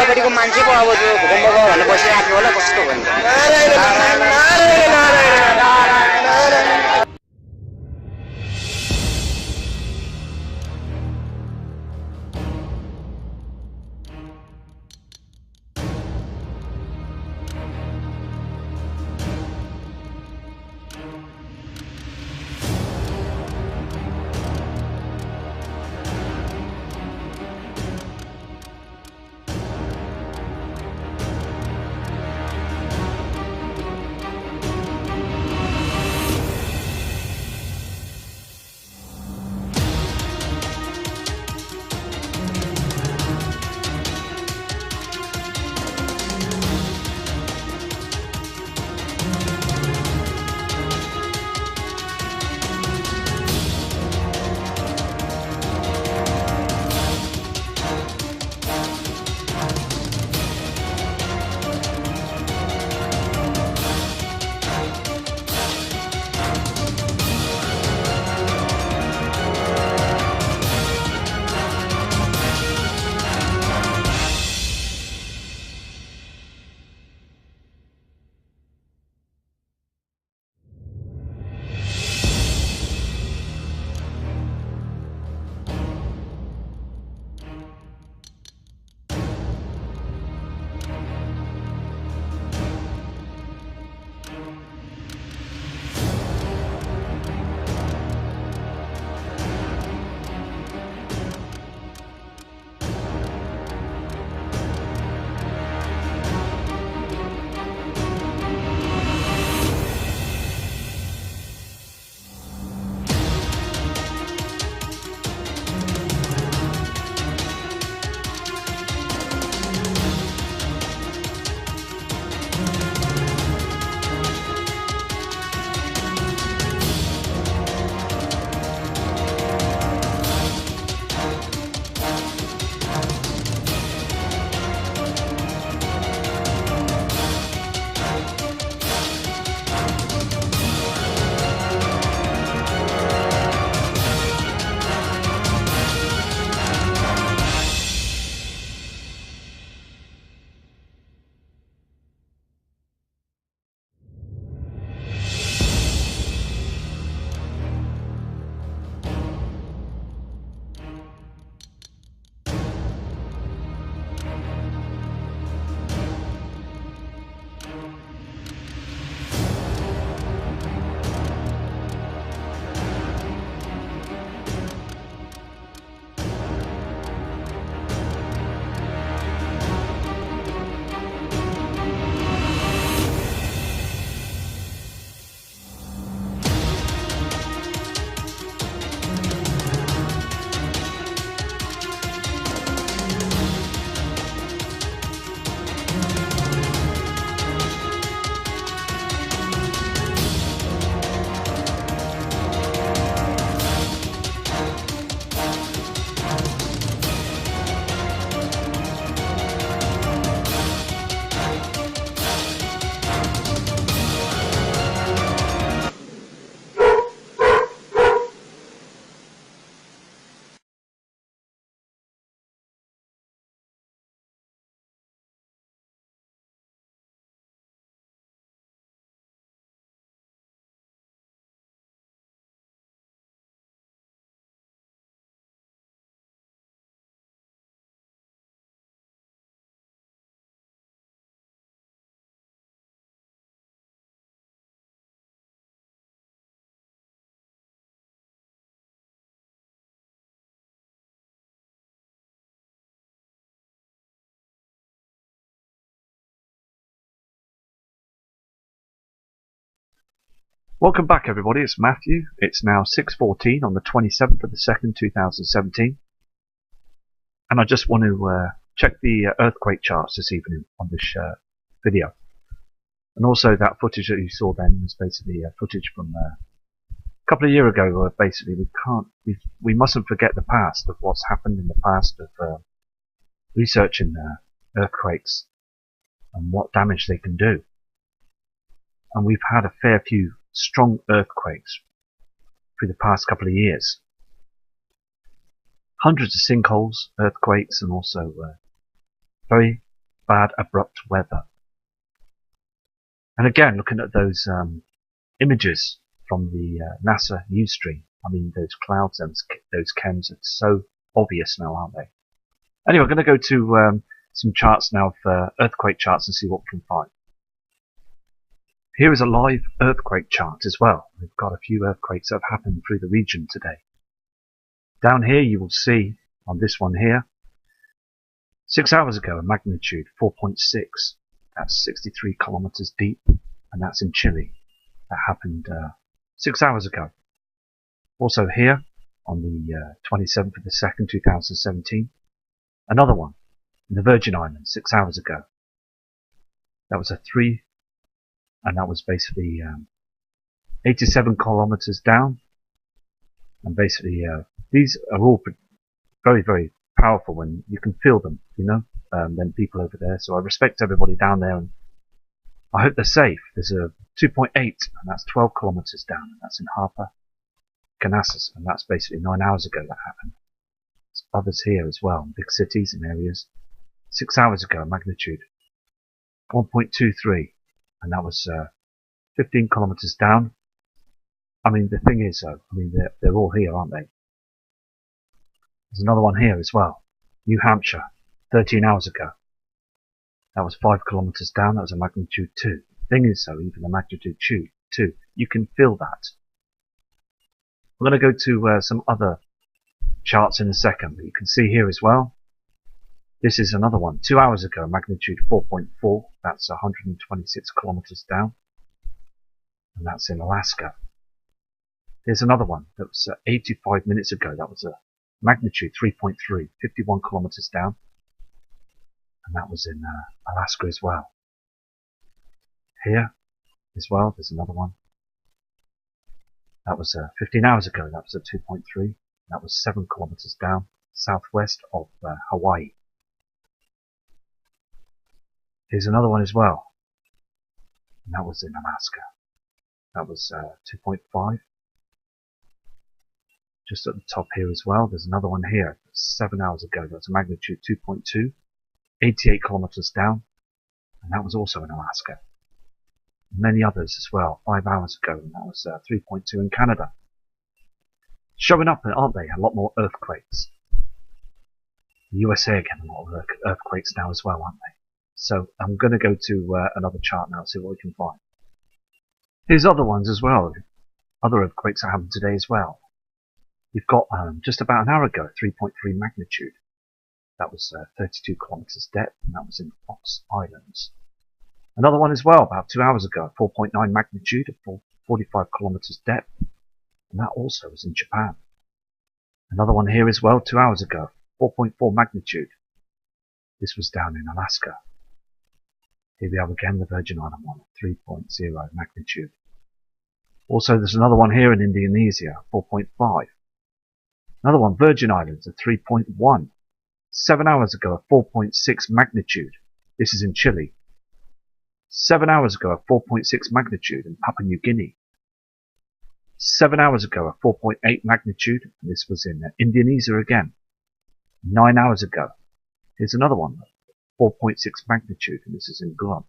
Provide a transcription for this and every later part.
उतापट्टिको मान्छे पो अब त्यो भूकम्प भयो भनेर बसिरहेको होला कस्तो भयो Welcome back, everybody. It's Matthew. It's now 6:14 on the 27th of the 2nd, 2017. And I just want to check the earthquake charts this evening on this video. And also that footage that you saw then was basically footage from a couple of years ago, basically, we mustn't forget the past of what's happened in the past of researching earthquakes and what damage they can do. And we've had a fair few strong earthquakes through the past couple of years. Hundreds of sinkholes, earthquakes, and also very bad abrupt weather. And again, looking at those images from the NASA news stream, I mean, those clouds and those chems are so obvious now, aren't they? Anyway, I'm going to go to some charts now for earthquake charts and see what we can find. Here is a live earthquake chart as well. We've got a few earthquakes that have happened through the region today. Down here you will see, on this one here, 6 hours ago, a magnitude 4.6. That's 63 kilometers deep, and that's in Chile. That happened 6 hours ago. Also here, on the 27th of the 2nd, 2017, another one in the Virgin Islands 6 hours ago. That was a 3, and that was basically 87 kilometers down. And basically, these are all very, very powerful when you can feel them, you know, than people over there. So I respect everybody down there, and I hope they're safe. There's a 2.8, and that's 12 kilometers down, and that's in Harper, Canasas, and that's basically 9 hours ago that happened. There's others here as well, in big cities and areas. 6 hours ago, magnitude 1.23, and that was 15 kilometers down. I mean, the thing is, though, I mean, they're all here, aren't they? There's another one here as well. New Hampshire, 13 hours ago. That was 5 kilometers down. That was a magnitude 2. The thing is, though, even a magnitude 2, you can feel that. I'm going to go to some other charts in a second, but you can see here as well. This is another one. 2 hours ago, magnitude 4.4. That's 126 kilometers down. And that's in Alaska. Here's another one that was 85 minutes ago. That was a magnitude 3.3, 51 kilometers down. And that was in Alaska as well. Here as well, there's another one. That was 15 hours ago. That was a 2.3. That was 7 kilometers down, southwest of Hawaii. Here's another one as well. And that was in Alaska. That was 2.5. Just at the top here as well, there's another one here. 7 hours ago, that's a magnitude 2.2, 88 kilometers down, and that was also in Alaska. Many others as well, 5 hours ago, and that was 3.2 in Canada. Showing up, aren't they? A lot more earthquakes. The USA are getting a lot of earthquakes now as well, aren't they? So I'm going to go to another chart now, see what we can find. Here's other ones as well, other earthquakes that happened today as well. You've got just about an hour ago, 3.3 magnitude. That was 32 kilometers depth, and that was in Fox Islands. Another one as well, about 2 hours ago, 4.9 magnitude at 45 kilometers depth, and that also was in Japan. Another one here as well, 2 hours ago, 4.4 magnitude. This was down in Alaska. Here we have again the Virgin Island one, 3.0 magnitude. Also, there's another one here in Indonesia, 4.5. Another one, Virgin Islands, at 3.1. 7 hours ago, a 4.6 magnitude. This is in Chile. 7 hours ago, a 4.6 magnitude in Papua New Guinea. 7 hours ago, a 4.8 magnitude, and this was in Indonesia again. 9 hours ago, here's another one, 4.6 magnitude, and this is in Guam.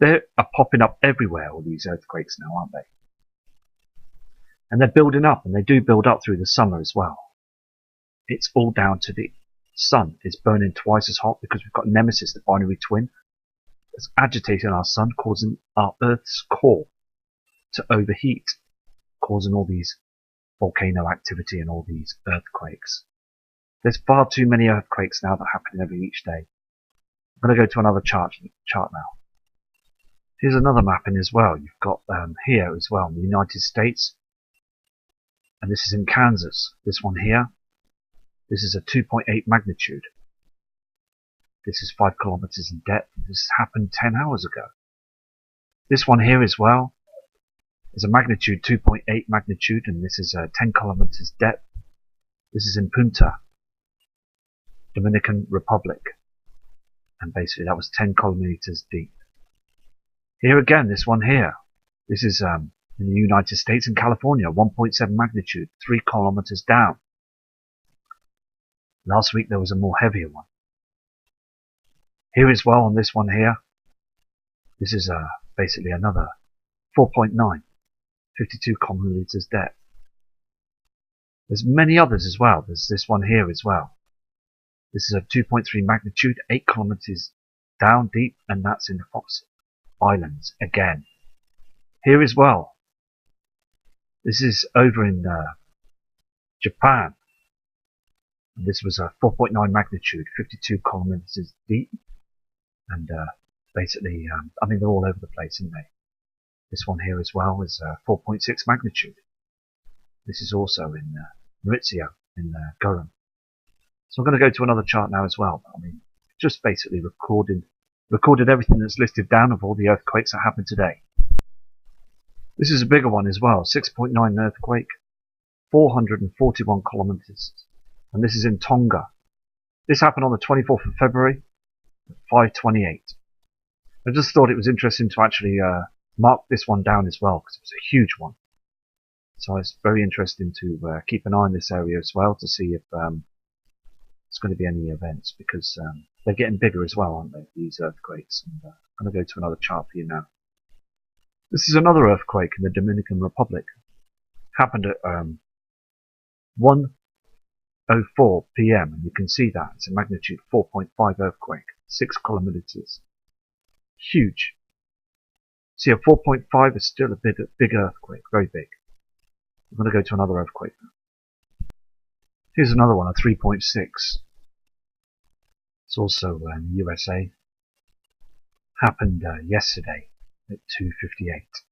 They are popping up everywhere, all these earthquakes now, aren't they? And they're building up, and they do build up through the summer as well. It's all down to the sun. It's burning twice as hot because we've got Nemesis, the binary twin, that's agitating our sun, causing our Earth's core to overheat, causing all these volcano activity and all these earthquakes. There's far too many earthquakes now that happen every each day. I'm going to go to another chart now. Here's another mapping as well. You've got here as well in the United States. And this is in Kansas. This one here. This is a 2.8 magnitude. This is 5 kilometers in depth. This happened 10 hours ago. This one here as well There's a magnitude 2.8 magnitude, and this is 10 kilometers depth. This is in Punta, Dominican Republic, and basically that was 10 kilometers deep. Here again, this one here, this is in the United States in California, 1.7 magnitude, 3 kilometers down. Last week there was a more heavier one. Here as well on this one here, this is basically another 4.9, 52 kilometers depth. There's many others as well. There's this one here as well. This is a 2.3 magnitude, 8 kilometers down deep, and that's in the Fox Islands again. Here as well. This is over in Japan. And this was a 4.9 magnitude, 52 kilometers deep, and basically, I mean, they're all over the place, aren't they? This one here as well is 4.6 magnitude. This is also in Maurizio in Gorum. So I'm going to go to another chart now as well. I mean, just basically recorded everything that's listed down of all the earthquakes that happened today. This is a bigger one as well, 6.9 earthquake, 441 kilometers, and this is in Tonga. This happened on the 24th of February at 5:28. I just thought it was interesting to actually mark this one down as well, because it was a huge one. So it's very interesting to keep an eye on this area as well to see if there's going to be any events, because they're getting bigger as well, aren't they, these earthquakes? And I'm going to go to another chart for you now. This is another earthquake in the Dominican Republic. Happened at 1:04 p.m. and you can see that it's a magnitude 4.5 earthquake, 6 kilometers. Huge. See, a 4.5 is still a big earthquake, very big. I'm going to go to another earthquake now. Here's another one, a 3.6. It's also in the USA. Happened yesterday at 2:58.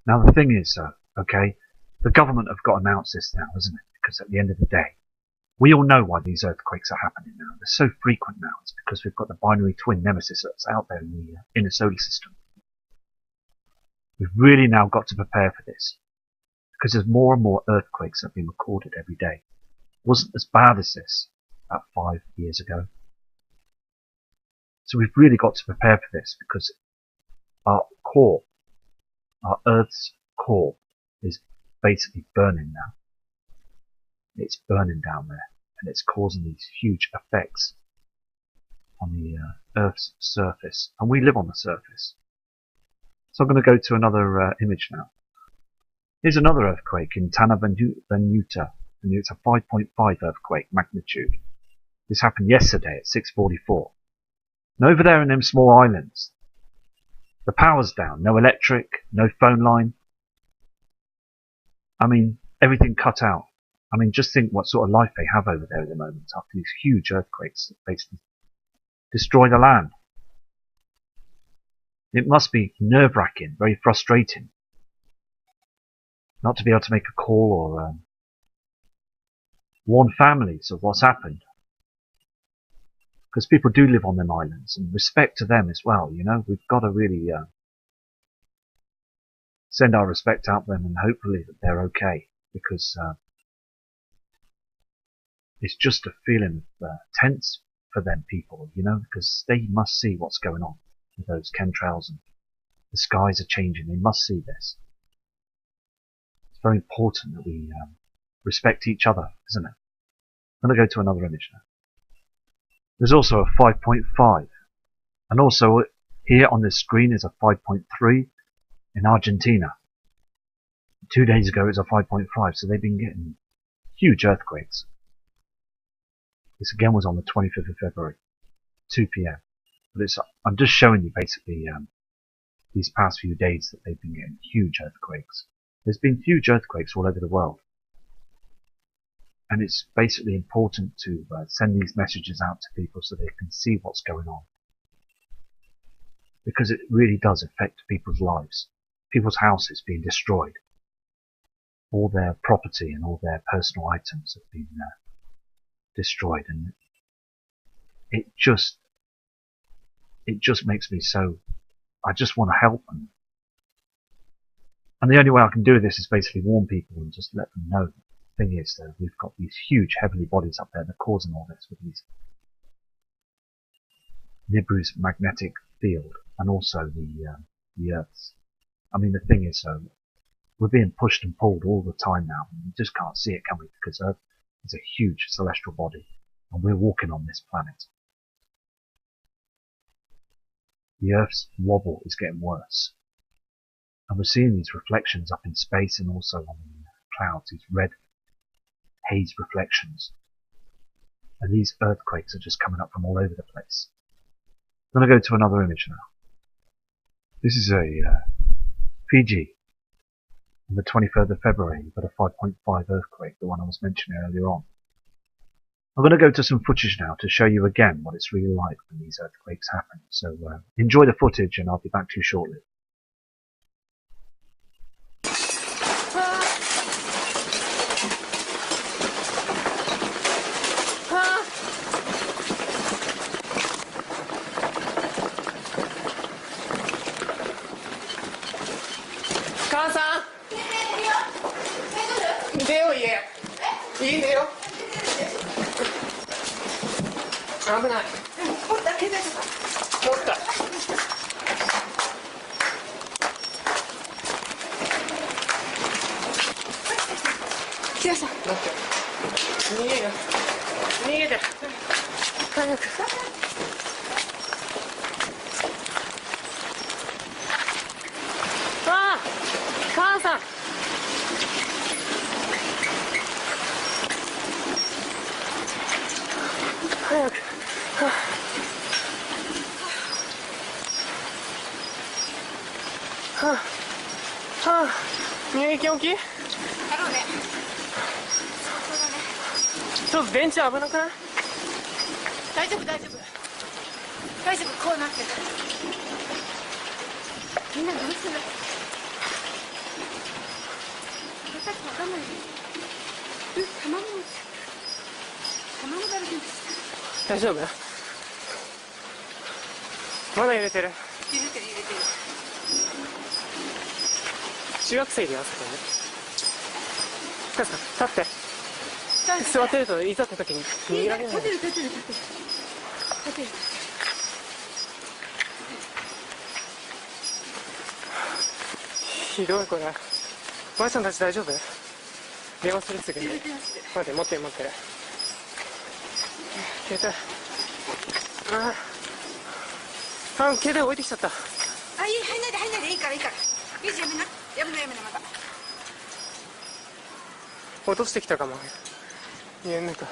Now the thing is, okay, the government have got to announce this now, isn't it? Because at the end of the day, we all know why these earthquakes are happening now. They're so frequent now. It's because we've got the binary twin nemesis that's out there in the inner solar system. We've really now got to prepare for this, because there's more and more earthquakes that have been recorded every day. It wasn't as bad as this about 5 years ago. So we've really got to prepare for this, because our core, our Earth's core, is basically burning now. It's burning down there, and it's causing these huge effects on the Earth's surface, and we live on the surface. So I'm going to go to another image now. Here's another earthquake in Tanna Venuta, and it's a 5.5 earthquake magnitude. This happened yesterday at 6:44. And over there in them small islands, the power's down, no electric, no phone line. I mean, everything cut out. I mean, just think what sort of life they have over there at the moment after these huge earthquakes that basically destroy the land. It must be nerve-wracking, very frustrating, not to be able to make a call or warn families of what's happened. Because people do live on them islands, and respect to them as well, you know. We've got to really send our respect out to them, and hopefully that they're okay, because it's just a feeling of tense for them people, you know, because they must see what's going on with those chemtrails, and the skies are changing. They must see this. It's very important that we respect each other, isn't it? I'm going to go to another image now. There's also a 5.5, and also here on this screen is a 5.3 in Argentina. 2 days ago it was a 5.5, so they've been getting huge earthquakes. This again was on the 25th of February, 2 p.m. But I'm just showing you basically these past few days that they've been getting huge earthquakes. There's been huge earthquakes all over the world. And it's basically important to send these messages out to people so they can see what's going on. Because it really does affect people's lives. People's houses being destroyed. All their property and all their personal items have been destroyed. And it just makes me so... I just want to help them. And the only way I can do this is basically warn people and just let them know. The thing is, we've got these huge heavenly bodies up there that are causing all this with these Nibiru's magnetic field and also the Earth's. I mean, the thing is, we're being pushed and pulled all the time now. And we just can't see it, can we? Because Earth is a huge celestial body, and we're walking on this planet. The Earth's wobble is getting worse. And we're seeing these reflections up in space and also on the clouds, these red haze reflections. And these earthquakes are just coming up from all over the place. I'm going to go to another image now. This is a Fiji. On the 23rd of February, you've got a 5.5 earthquake, the one I was mentioning earlier on. I'm going to go to some footage now to show you again what it's really like when these earthquakes happen. So enjoy the footage and I'll be back to you shortly.乳液大きい？だろうね。ちょっとベンチ危なくない？大丈夫大丈夫。大丈夫こうなってる。みんなどうする？私たちわかんない。卵だらけです。大丈夫？まだ揺れてる。揺れてる。中学生でやってたよね。かすか立って。座ってるといざって時に逃げられない。立てる。ひどいこれ。ばあちゃんたち大丈夫？電話するすぐに。待って持ってる。携帯。携帯置いてきちゃった。入んないでいいから。やめなまた。落としてきたかも。家の中。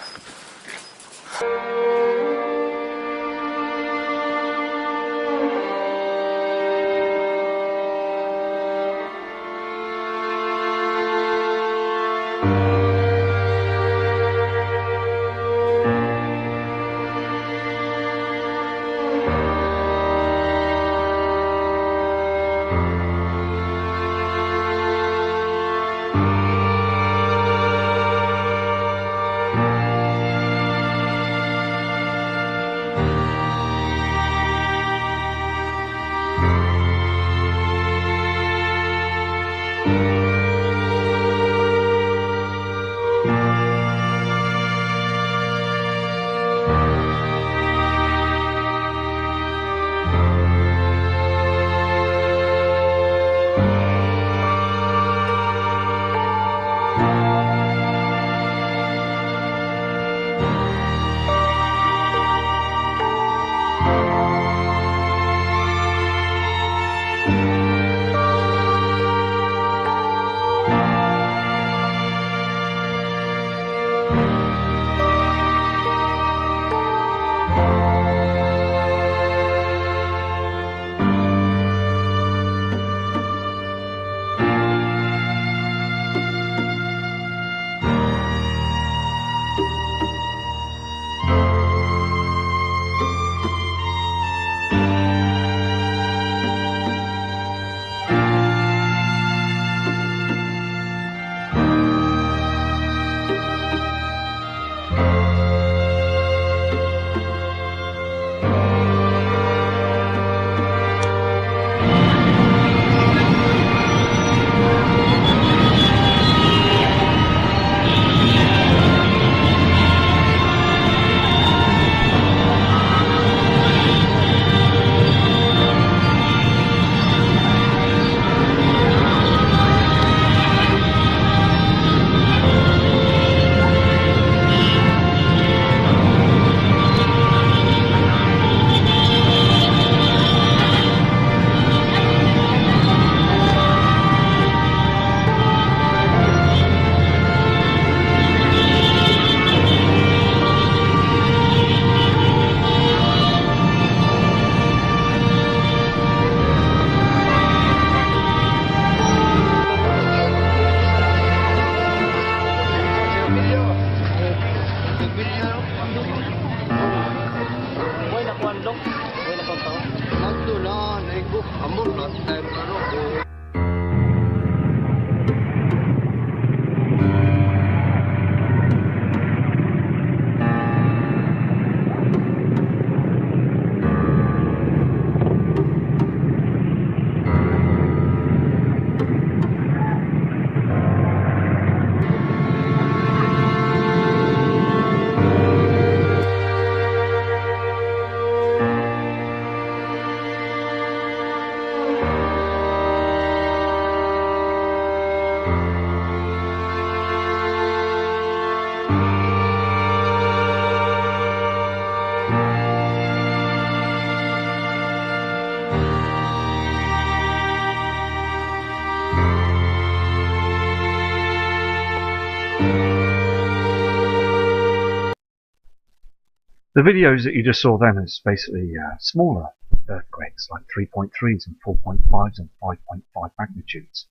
The videos that you just saw then is basically smaller earthquakes, like 3.3s and 4.5s and 5.5 magnitudes.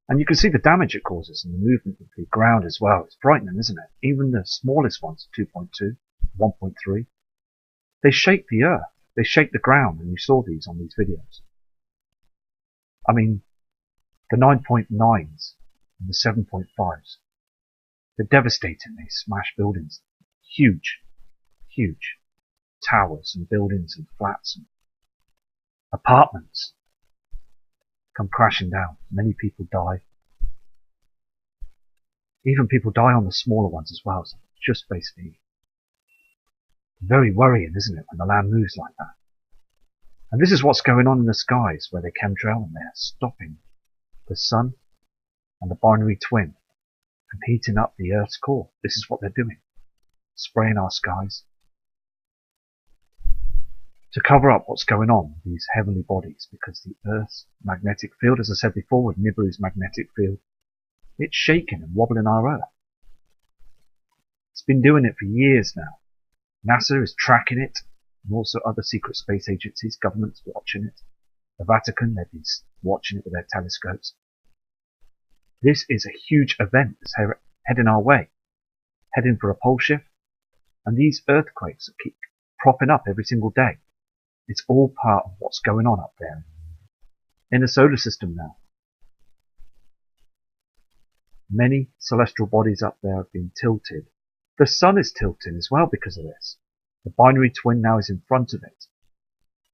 And you can see the damage it causes and the movement of the ground as well. It's frightening, isn't it? Even the smallest ones, 2.2, 1.3, they shake the earth. They shake the ground, and you saw these on these videos. I mean, the 9.9s and the 7.5s, they're devastating. They smash buildings. Huge towers and buildings and flats and apartments come crashing down. Many people die. Even people die on the smaller ones as well. So it's just basically very worrying, isn't it, when the land moves like that? And this is what's going on in the skies where they chemtrail and they're stopping the sun and the binary twin from heating up the Earth's core. This is what they're doing. Spraying our skies to cover up what's going on with these heavenly bodies, because the Earth's magnetic field, as I said before, with Nibiru's magnetic field, it's shaking and wobbling our Earth. It's been doing it for years now. NASA is tracking it, and also other secret space agencies, governments watching it. The Vatican, they've been watching it with their telescopes. This is a huge event that's heading our way, heading for a pole shift, and these earthquakes that keep propping up every single day. It's all part of what's going on up there in the solar system now. Many celestial bodies up there have been tilted. The sun is tilting as well because of this. The binary twin now is in front of it.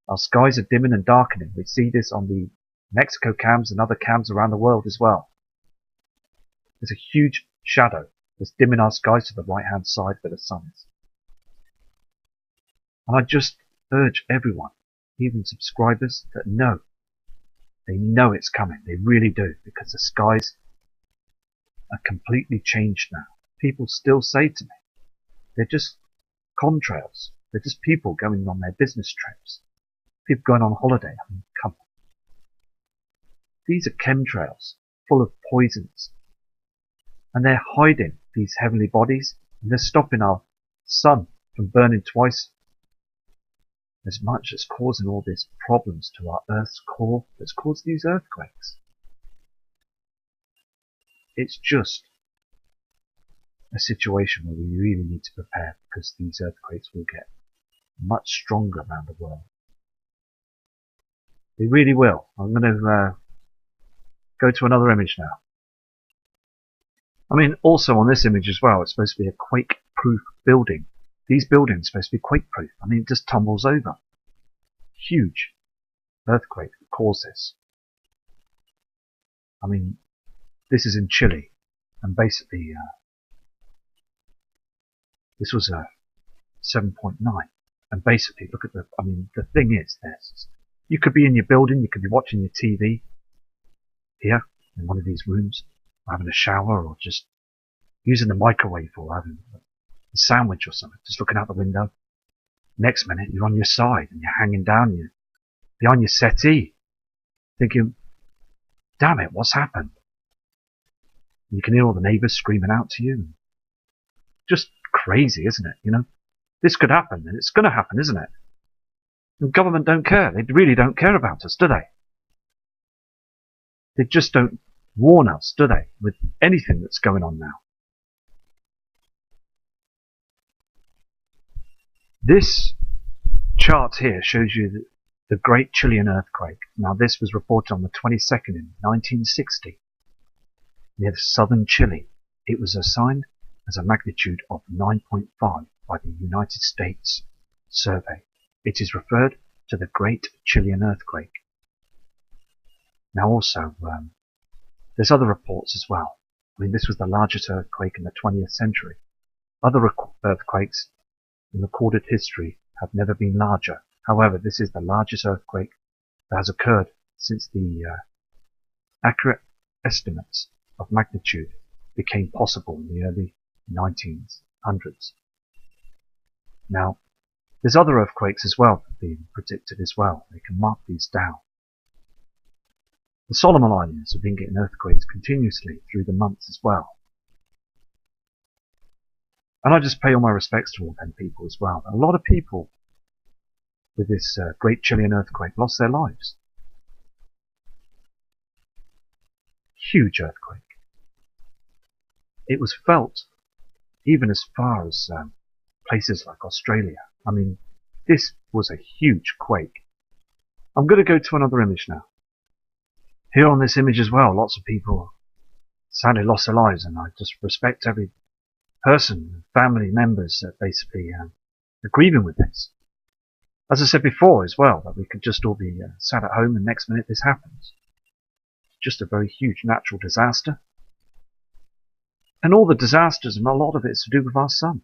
Our skies are dimming and darkening. We see this on the Mexico cams and other cams around the world as well. There's a huge shadow that's dimming our skies to the right hand side where the sun is. And I just urge everyone, even subscribers, that know. They know it's coming. They really do, because the skies are completely changed now. People still say to me, they're just contrails. They're just people going on their business trips. People going on holiday. I mean, come on. These are chemtrails full of poisons. And they're hiding these heavenly bodies, and they're stopping our sun from burning twice as much as causing all these problems to our Earth's core that's caused these earthquakes. It's just a situation where we really need to prepare, because these earthquakes will get much stronger around the world. They really will. I'm going to go to another image now. I mean, also on this image as well, it's supposed to be a quake-proof building. These buildings are supposed to be quake-proof. I mean, it just tumbles over. Huge earthquake that caused this. I mean, this is in Chile, and basically this was a 7.9. And basically, look at the thing is this. You could be in your building, you could be watching your TV here in one of these rooms, having a shower, or just using the microwave, or having a sandwich or something, just looking out the window. Next minute, you're on your side and you're hanging down, you're behind your settee, thinking, damn it, what's happened? And you can hear all the neighbours screaming out to you. Just crazy, isn't it? You know, this could happen, and it's going to happen, isn't it? And government don't care. They really don't care about us, do they? They just don't warn us, do they, with anything that's going on now. This chart here shows you The Great Chilean Earthquake. Now this was reported on the 22nd in 1960 near southern Chile. It was assigned as a magnitude of 9.5 by the United States survey. It is referred to the Great Chilean Earthquake. Now also, there's other reports as well. I mean, this was the largest earthquake in the 20th century. Other earthquakes in recorded history have never been larger. However, this is the largest earthquake that has occurred since the accurate estimates of magnitude became possible in the early 1900s. Now, there's other earthquakes as well that have been predicted as well. They can mark these down. The Solomon Islands have been getting earthquakes continuously through the months as well. And I just pay all my respects to all them people as well. A lot of people with this Great Chilean Earthquake lost their lives. Huge earthquake. It was felt even as far as places like Australia. I mean, this was a huge quake. I'm going to go to another image now. Here on this image as well, lots of people sadly lost their lives, and I just respect every person, family members that basically are grieving with this. As I said before as well, that we could just all be sat at home and next minute this happens. It's just a very huge natural disaster. And all the disasters, and a lot of it is to do with our sun.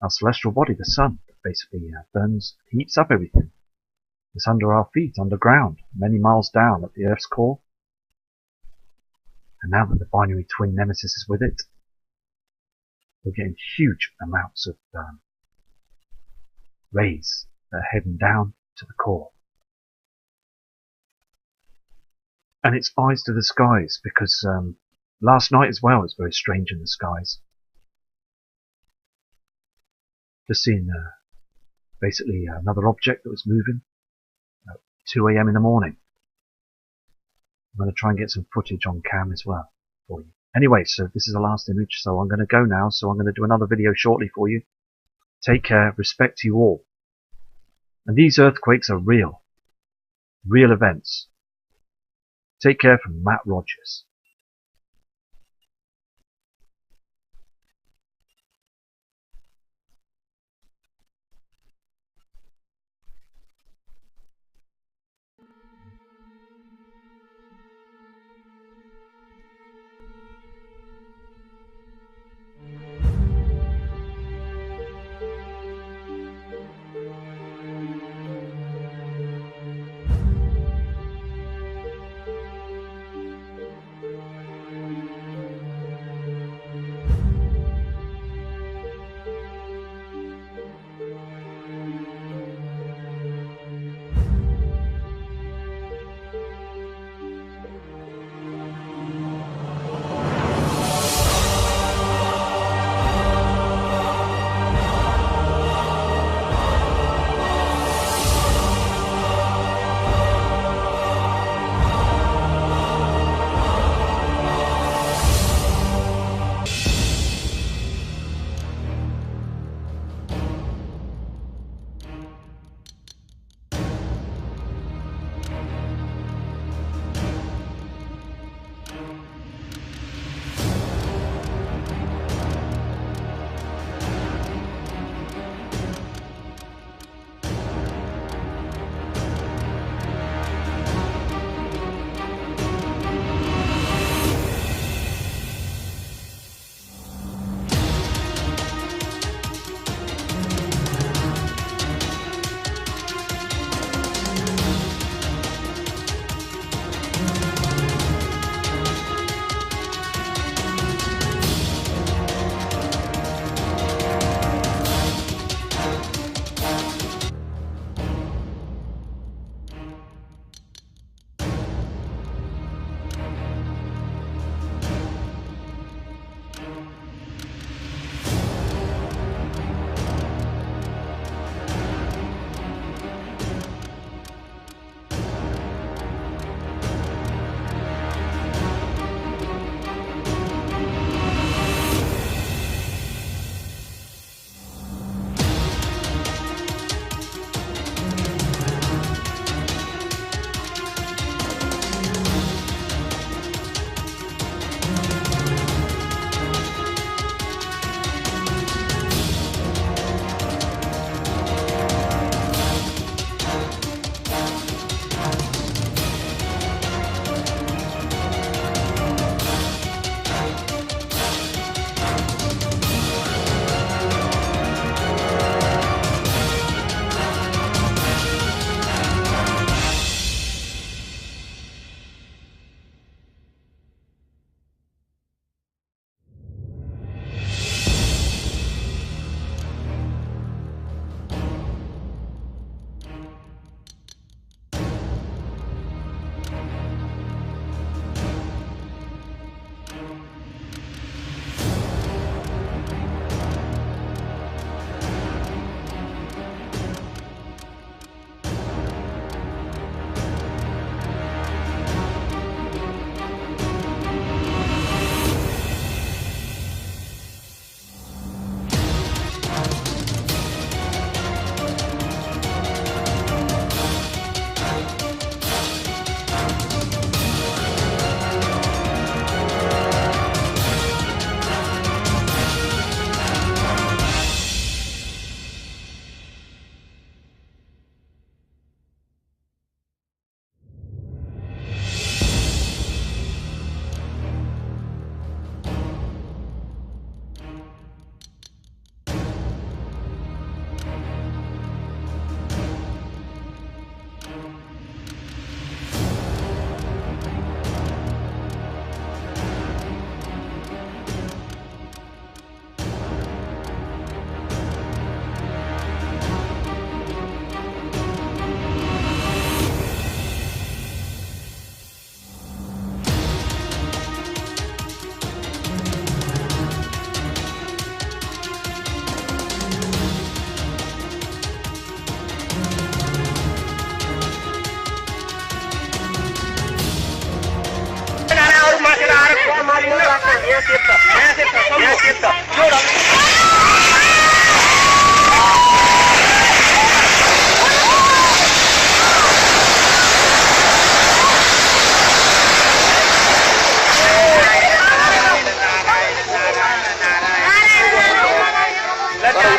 Our celestial body, the sun, that basically burns, heats up everything. It's under our feet, underground, many miles down at the Earth's core. And now that the binary twin nemesis is with it, we're getting huge amounts of rays that are heading down to the core. And it's eyes to the skies, because last night as well was very strange in the skies. Just seeing basically another object that was moving at 2 a.m. in the morning. I'm going to try and get some footage on cam as well for you. Anyway, so this is the last image, so I'm going to go now. So I'm going to do another video shortly for you. Take care, respect to you all. And these earthquakes are real. Real events. Take care from Matt Rogers.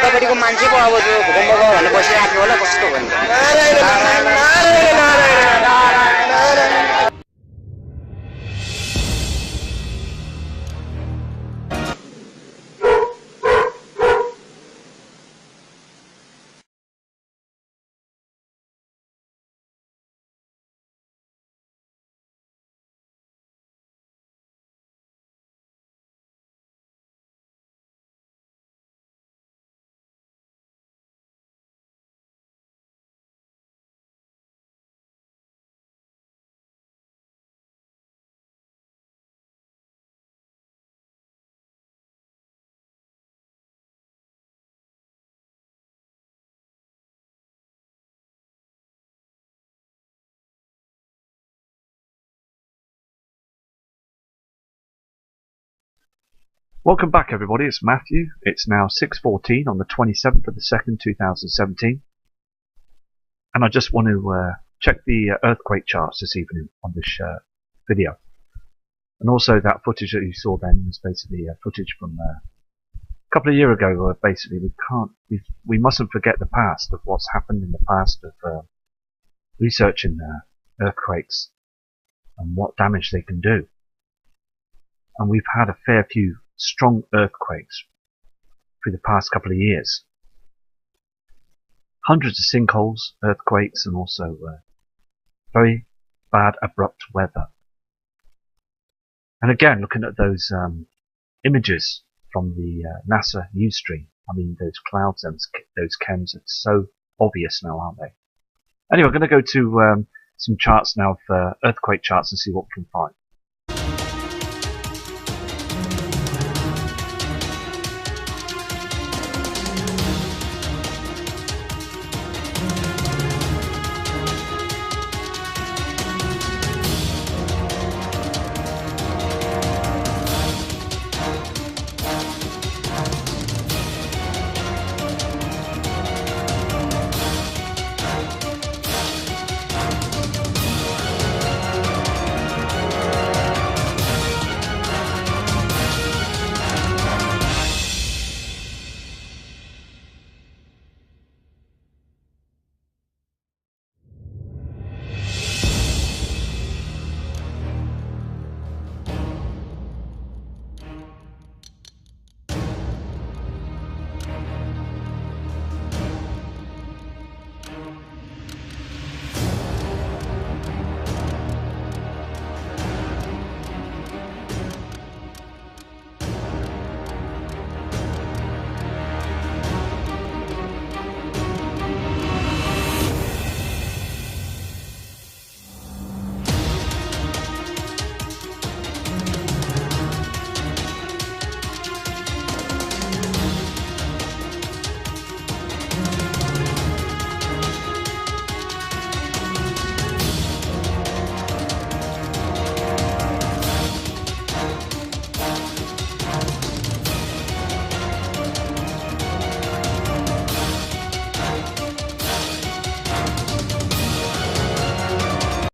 उतापट्टिको मान्छे पो अब त्यो भूकम्प भयो भनेर बसिरहेको होला कस्तो भयो नि Welcome back, everybody. It's Matthew. It's now 6:14 on the 27th of the 2nd, 2017. And I just want to check the earthquake charts this evening on this video. And also that footage that you saw then was basically footage from a couple of years ago where basically we mustn't forget the past of what's happened in the past of researching earthquakes and what damage they can do. And we've had a fair few strong earthquakes through the past couple of years. Hundreds of sinkholes, earthquakes, and also very bad abrupt weather. And again, looking at those images from the NASA news stream, I mean those clouds and those chems are so obvious now, aren't they? Anyway, I'm going to go to some charts now of earthquake charts and see what we can find.